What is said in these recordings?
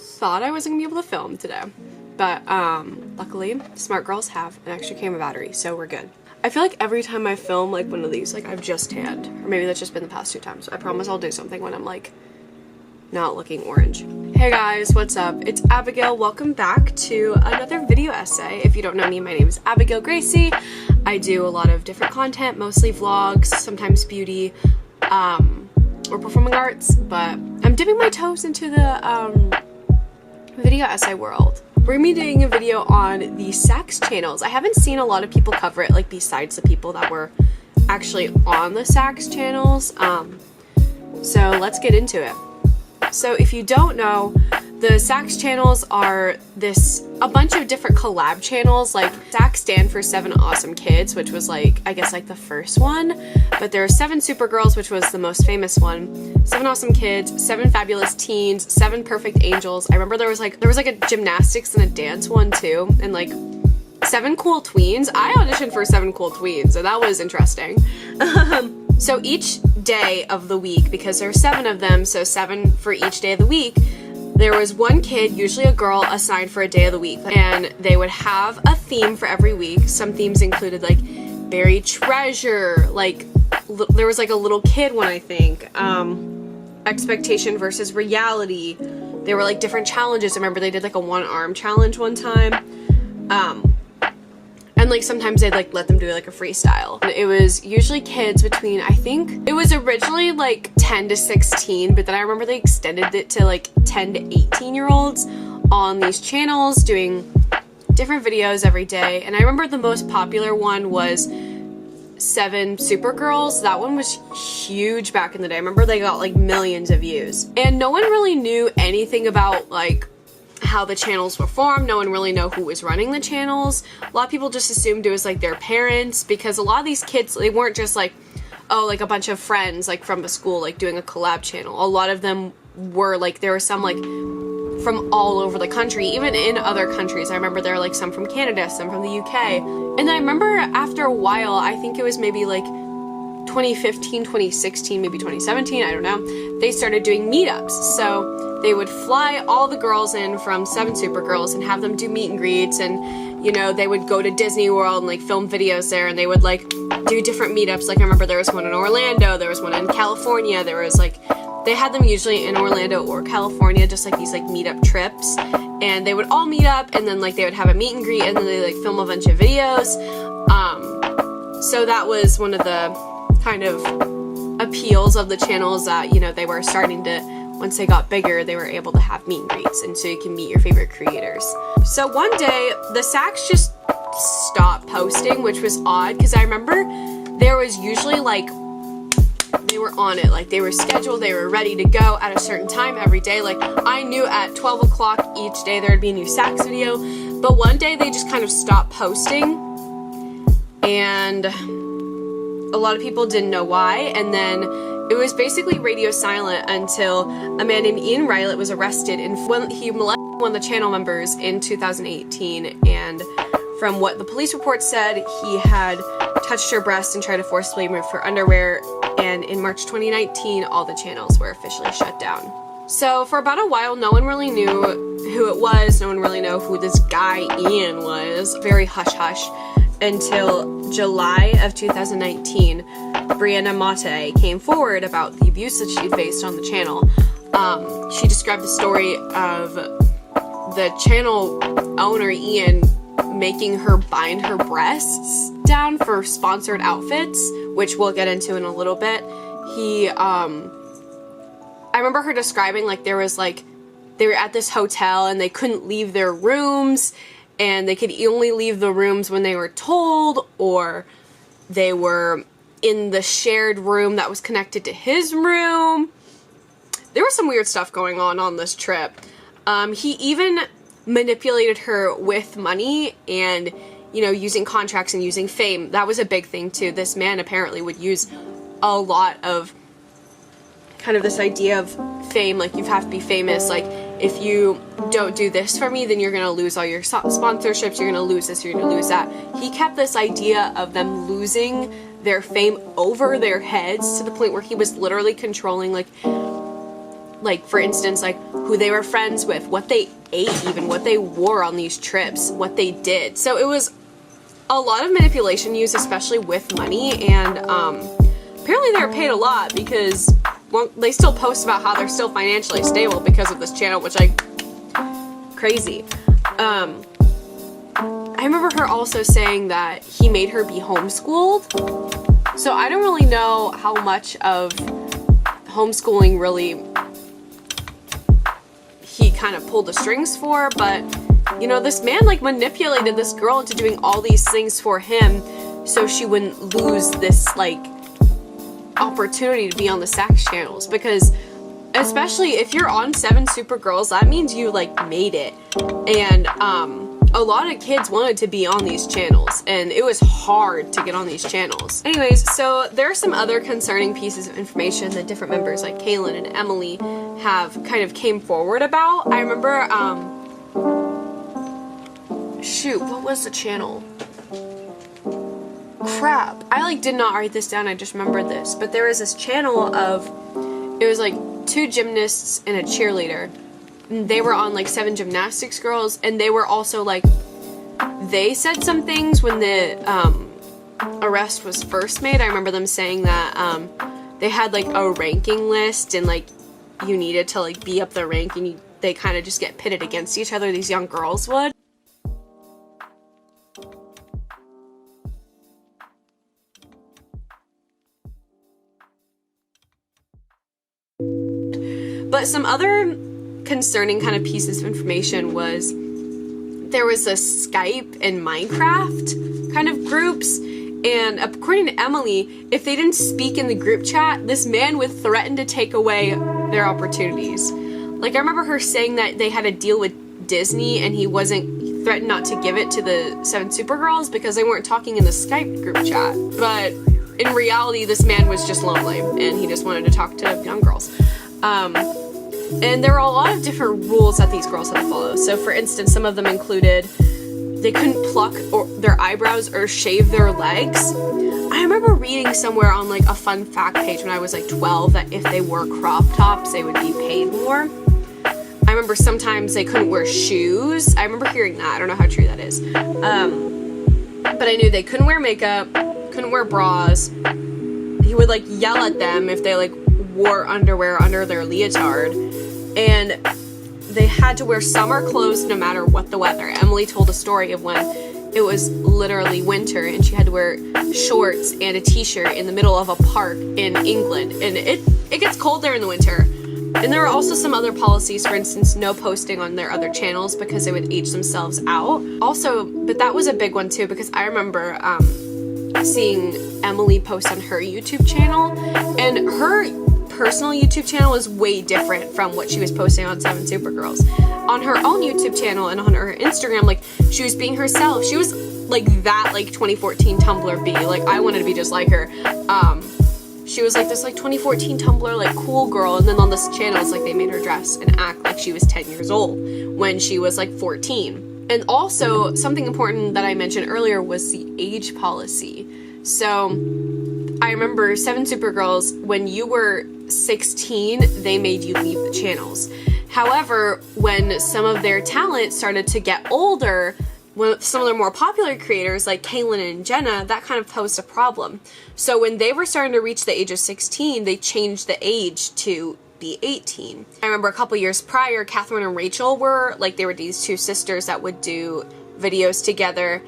thought I wasn't gonna be able to film today, but luckily smart girls have an extra camera battery, so we're good. I feel like every time I film like one of these, like I've just tanned, or maybe that's just been the past 2 times. I promise I'll do something when I'm like not looking orange. Hey guys, what's up? It's Abigail. Welcome back to another video essay. If you don't know me, my name is Abigail Gracie. I do a lot of different content, mostly vlogs, sometimes beauty, or performing arts, but I'm dipping my toes into the video essay world. We're gonna be doing a video on the Sax channels. I haven't seen a lot of people cover it, like besides the people that were actually on the Sax channels. So let's get into it. So if you don't know, the Sax channels are a bunch of different collab channels. Like Sax stand for 7 Awesome Kids, which was like, I guess like the first one, but there are 7 Supergirls, which was the most famous one, 7 Awesome Kids, 7 Fabulous Teens, 7 Perfect Angels. I remember there was like a gymnastics and a dance one too, and like 7 Cool Tweens. I auditioned for 7 Cool Tweens, so that was interesting. So each day of the week, because there are 7 of them, so 7 for each day of the week, there was one kid, usually a girl, assigned for a day of the week, and they would have a theme for every week. Some themes included like buried treasure, like there was like a little kid one, I think, expectation versus reality. There were like different challenges. I remember they did like a 1-arm challenge one time, and like sometimes they'd like let them do like a freestyle. And it was usually kids between, I think it was originally like 10 to 16, but then I remember they extended it to like 10 to 18-year-olds on these channels doing different videos every day. And I remember the most popular one was 7 Supergirls. That one was huge back in the day. I remember they got like millions of views, and no one really knew anything about like how the channels were formed. No one really knew who was running the channels. A lot of people just assumed it was like their parents, because a lot of these kids, they weren't just like, oh, like a bunch of friends like from a school like doing a collab channel. A lot of them were like, there were some like from all over the country, even in other countries. I remember there were like some from Canada, some from the UK. And I remember after a while, I think it was maybe like 2015, 2016, maybe 2017, I don't know, they started doing meetups. So they would fly all the girls in from 7 Supergirls and have them do meet and greets, and you know, they would go to Disney World and like film videos there, and they would like do different meetups. Like I remember there was one in Orlando, there was one in California, there was like, they had them usually in Orlando or California, just like these like meetup trips, and they would all meet up, and then like they would have a meet and greet, and then they like film a bunch of videos. So that was one of the kind of appeals of the channels, that, you know, they were starting to, once they got bigger, they were able to have meet and greets, and so you can meet your favorite creators. So one day, the Sax just stopped posting, which was odd, because I remember there was usually like, they were on it, like they were scheduled, they were ready to go at a certain time every day. Like I knew at 12 o'clock each day there would be a new Sax video, but one day they just kind of stopped posting, and a lot of people didn't know why. And then it was basically radio silent until a man named Ian Rilett was arrested, and when he molested one of the channel members in 2018. And from what the police report said, he had touched her breast and tried to forcibly remove her underwear. And in March 2019, all the channels were officially shut down. So for about a while, no one really knew who it was. No one really knew who this guy Ian was. Very hush-hush. Until July of 2019, Brianna Mate came forward about the abuse that she faced on the channel. She described the story of the channel owner, Ian, making her bind her breasts down for sponsored outfits, which we'll get into in a little bit. I remember her describing like there was like, they were at this hotel and they couldn't leave their rooms, and they could only leave the rooms when they were told, or they were in the shared room that was connected to his room. There was some weird stuff going on this trip. He even manipulated her with money and, you know, using contracts and using fame. That was a big thing too. This man apparently would use a lot of kind of this idea of fame, like you have to be famous, like if you don't do this for me, then you're gonna lose all your sponsorships, you're gonna lose this, you're gonna lose that. He kept this idea of them losing their fame over their heads to the point where he was literally controlling like like, for instance, like, who they were friends with, what they ate, even what they wore on these trips, what they did. So it was a lot of manipulation used, especially with money, and apparently they were paid a lot because, well, they still post about how they're still financially stable because of this channel, which crazy. I remember her also saying that he made her be homeschooled. So I don't really know how much of homeschooling really he kind of pulled the strings for, but you know, this man like manipulated this girl into doing all these things for him so she wouldn't lose this like opportunity to be on the sex channels, because especially if you're on 7 Super Girls, that means you like made it. And a lot of kids wanted to be on these channels, and it was hard to get on these channels. Anyways, so there are some other concerning pieces of information that different members like Kaylin and Emily have kind of came forward about. I remember, shoot, what was the channel? Crap, I like did not write this down, I just remembered this. But there was this channel of, it was like 2 gymnasts and a cheerleader. They were on like 7 Gymnastics Girls, and they were also like, they said some things when the arrest was first made. I remember them saying that they had like a ranking list, and like you needed to like be up the rank, and they kind of just get pitted against each other, these young girls would. But some other concerning kind of pieces of information was there was a Skype and Minecraft kind of groups, and according to Emily, if they didn't speak in the group chat, this man would threaten to take away their opportunities. Like, I remember her saying that they had a deal with Disney, and he threatened not to give it to the 7 Supergirls because they weren't talking in the Skype group chat. But in reality, this man was just lonely, and he just wanted to talk to young girls. And there were a lot of different rules that these girls had to follow. So for instance, some of them included they couldn't pluck their eyebrows or shave their legs. I remember reading somewhere on like a fun fact page when I was like 12 that if they wore crop tops, they would be paid more. I remember sometimes they couldn't wear shoes. I remember hearing that. I don't know how true that is. But I knew they couldn't wear makeup, couldn't wear bras. He would like yell at them if they like wore underwear under their leotard, and they had to wear summer clothes no matter what the weather. Emily told a story of when it was literally winter and she had to wear shorts and a t-shirt in the middle of a park in England, and it gets cold there in the winter. And there were also some other policies, for instance, no posting on their other channels because they would age themselves out. Also, but that was a big one too, because I remember seeing Emily post on her YouTube channel, and her personal YouTube channel was way different from what she was posting on 7 Supergirls. On her own YouTube channel and on her Instagram, like, she was being herself. She was like that, like 2014 Tumblr B. Like, I wanted to be just like her. She was like this like 2014 Tumblr like cool girl, and then on this channel it's like they made her dress and act like she was 10 years old when she was like 14. And also something important that I mentioned earlier was the age policy. So I remember 7 Supergirls, when you were 16, they made you leave the channels. However, when some of their talent started to get older, when some of their more popular creators like Kaylin and Jenna, that kind of posed a problem. So when they were starting to reach the age of 16, they changed the age to be 18. I remember a couple years prior, Catherine and Rachel were like, they were these 2 sisters that would do videos together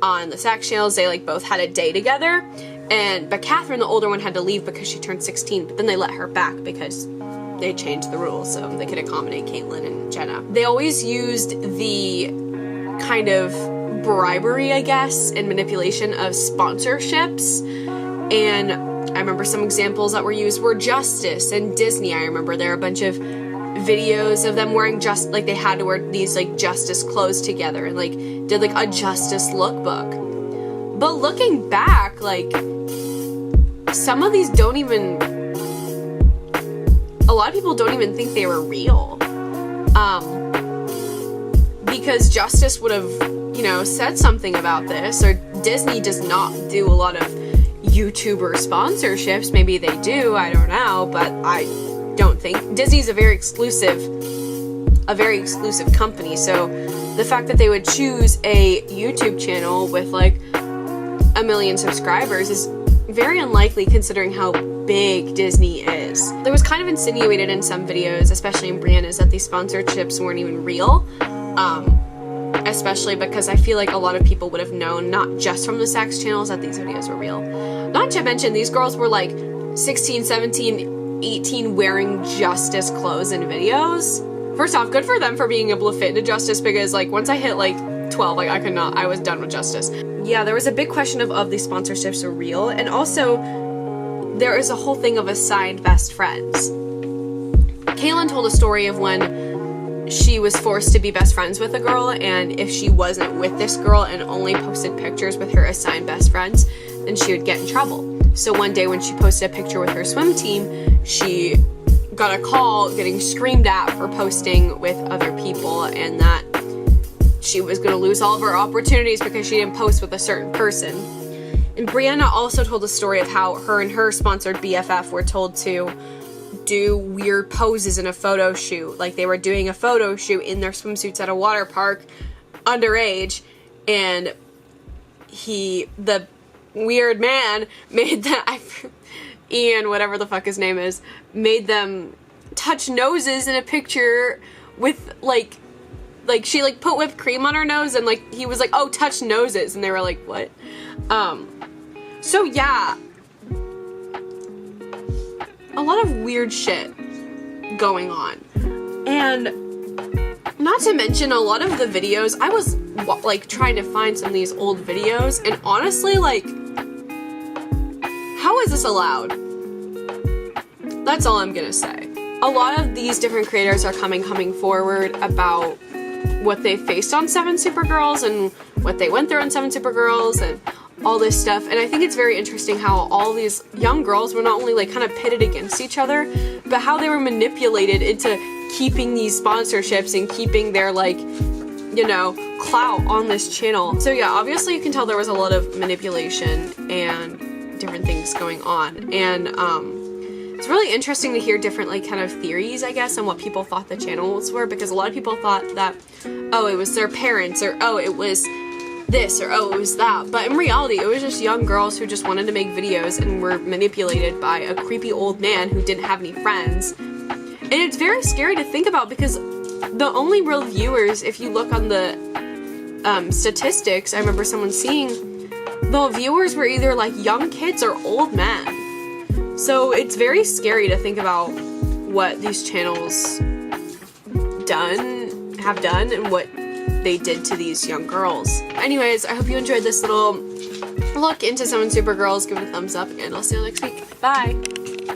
on the sex channels. They like both had a day together. But Catherine, the older one, had to leave because she turned 16, but then they let her back because they changed the rules so they could accommodate Caitlin and Jenna. They always used the kind of bribery, I guess, and manipulation of sponsorships. And I remember some examples that were used were Justice and Disney. I remember there were a bunch of videos of them wearing like they had to wear these like Justice clothes together and like did like a Justice lookbook. But looking back, like, some of these don't even, a lot of people don't even think they were real. Because Justice would have, you know, said something about this, or Disney does not do a lot of YouTuber sponsorships. Maybe they do, I don't know, but don't think. Disney's a very exclusive company, so the fact that they would choose a YouTube channel with like 1 million subscribers is very unlikely considering how big Disney is. There was kind of insinuated in some videos, especially in Brianna's, that these sponsorships weren't even real. Especially because I feel like a lot of people would have known, not just from the Sax channels, that these videos were real. Not to mention, these girls were like 16, 17, 18 wearing Justice clothes in videos. First off, good for them for being able to fit into Justice, because like once I hit like 12, like I was done with Justice. Yeah, there was a big question of these sponsorships are real, and also there is a whole thing of assigned best friends. Kaylin told a story of when she was forced to be best friends with a girl, and if she wasn't with this girl and only posted pictures with her assigned best friends, then she would get in trouble. So one day when she posted a picture with her swim team, she got a call getting screamed at for posting with other people, and that she was going to lose all of her opportunities because she didn't post with a certain person. And Brianna also told a story of how her and her sponsored BFF were told to do weird poses in a photo shoot. Like they were doing a photo shoot in their swimsuits at a water park, underage, and the weird man made that, Ian, whatever the fuck his name is, made them touch noses in a picture with like she like put whipped cream on her nose, and like he was like, oh, touch noses, and they were like, what? So yeah, a lot of weird shit going on. And not to mention, a lot of the videos, I was like trying to find some of these old videos, and honestly, like, how is this allowed? That's all I'm gonna say. A lot of these different creators are coming forward about what they faced on 7 Supergirls and what they went through on 7 Supergirls and all this stuff, and I think it's very interesting how all these young girls were not only like kind of pitted against each other, but how they were manipulated into keeping these sponsorships and keeping their like, you know, clout on this channel. So yeah, obviously you can tell there was a lot of manipulation and different things going on, and it's really interesting to hear different like kind of theories, I guess, on what people thought the channels were, because a lot of people thought that, oh, it was their parents, or oh, it was this, or oh, it was that. But in reality, it was just young girls who just wanted to make videos and were manipulated by a creepy old man who didn't have any friends. And it's very scary to think about, because the only real viewers, if you look on the statistics, I remember someone seeing, the viewers were either like young kids or old men. So it's very scary to think about what these channels have done and what they did to these young girls. Anyways, I hope you enjoyed this little look into 7 Supergirls. Give it a thumbs up, and I'll see you next week. Bye!